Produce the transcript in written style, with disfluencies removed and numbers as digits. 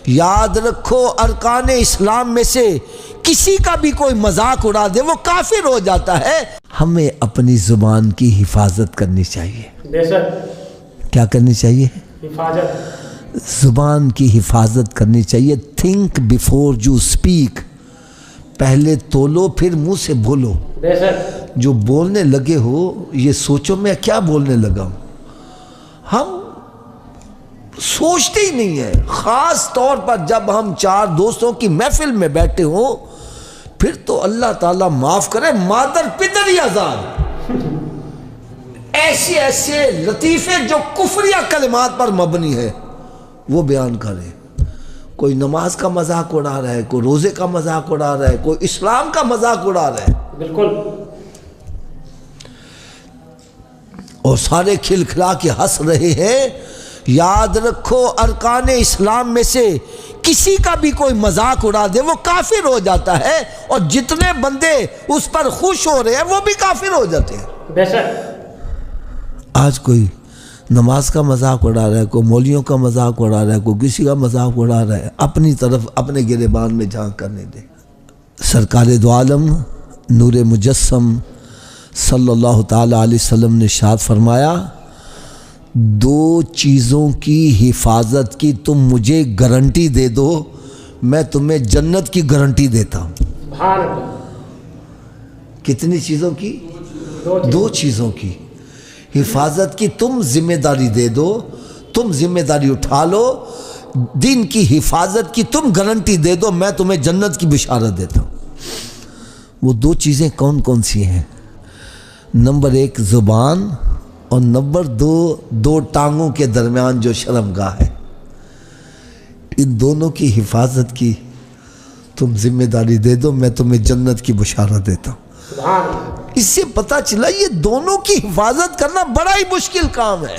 یاد رکھو ارکان اسلام میں سے کسی کا بھی کوئی مذاق اڑا دے وہ کافر ہو جاتا ہے۔ ہمیں اپنی زبان کی حفاظت کرنی چاہیے۔ بے شک کیا کرنی چاہیے؟ حفاظت۔ زبان کی حفاظت کرنی چاہیے۔ تھنک بیفور یو اسپیک، پہلے تولو پھر منہ سے بولو۔ بے شک جو بولنے لگے ہو یہ سوچو میں کیا بولنے لگا ہوں۔ ہم سوچتے ہی نہیں ہیں، خاص طور پر جب ہم چار دوستوں کی محفل میں بیٹھے ہوں، پھر تو اللہ تعالیٰ معاف کرے مادر پدر ہی آزاد، ایسے ایسے لطیفے جو کفریہ کلمات پر مبنی ہے وہ بیان کرے۔ کوئی نماز کا مذاق اڑا رہا ہے، کوئی روزے کا مذاق اڑا رہا ہے، کوئی اسلام کا مذاق اڑا رہا ہے، بالکل، اور سارے کھلکھلا کے ہنس رہے ہیں۔ یاد رکھو ارکان اسلام میں سے کسی کا بھی کوئی مذاق اڑا دے وہ کافر ہو جاتا ہے، اور جتنے بندے اس پر خوش ہو رہے ہیں وہ بھی کافر ہو جاتے ہیں۔ بے شک آج کوئی نماز کا مذاق اڑا رہا ہے، کوئی مولیوں کا مذاق اڑا رہا ہے، کوئی کسی کا مذاق اڑا رہا ہے، اپنی طرف اپنے گریبان میں جھانک کرنے دے۔ سرکار دو عالم نور مجسم صلی اللہ تعالیٰ علیہ وسلم نے ارشاد فرمایا، دو چیزوں کی حفاظت کی تم مجھے گارنٹی دے دو، میں تمہیں جنت کی گارنٹی دیتا ہوں۔ سبحان اللہ۔ کتنی چیزوں کی؟ دو دو چیزوں کی حفاظت کی تم ذمہ داری دے دو، تم ذمہ داری اٹھا لو، دین کی حفاظت کی تم گارنٹی دے دو، میں تمہیں جنت کی بشارت دیتا ہوں۔ وہ دو چیزیں کون کون سی ہیں؟ نمبر ایک زبان، اور نمبر دو ٹانگوں کے درمیان جو شرمگاہ ہے۔ ان دونوں کی حفاظت کی تم ذمہ داری دے دو، میں تمہیں جنت کی بشارت دیتا ہوں۔ سبحان اللہ۔ اس سے پتہ چلا یہ دونوں کی حفاظت کرنا بڑا ہی مشکل کام ہے۔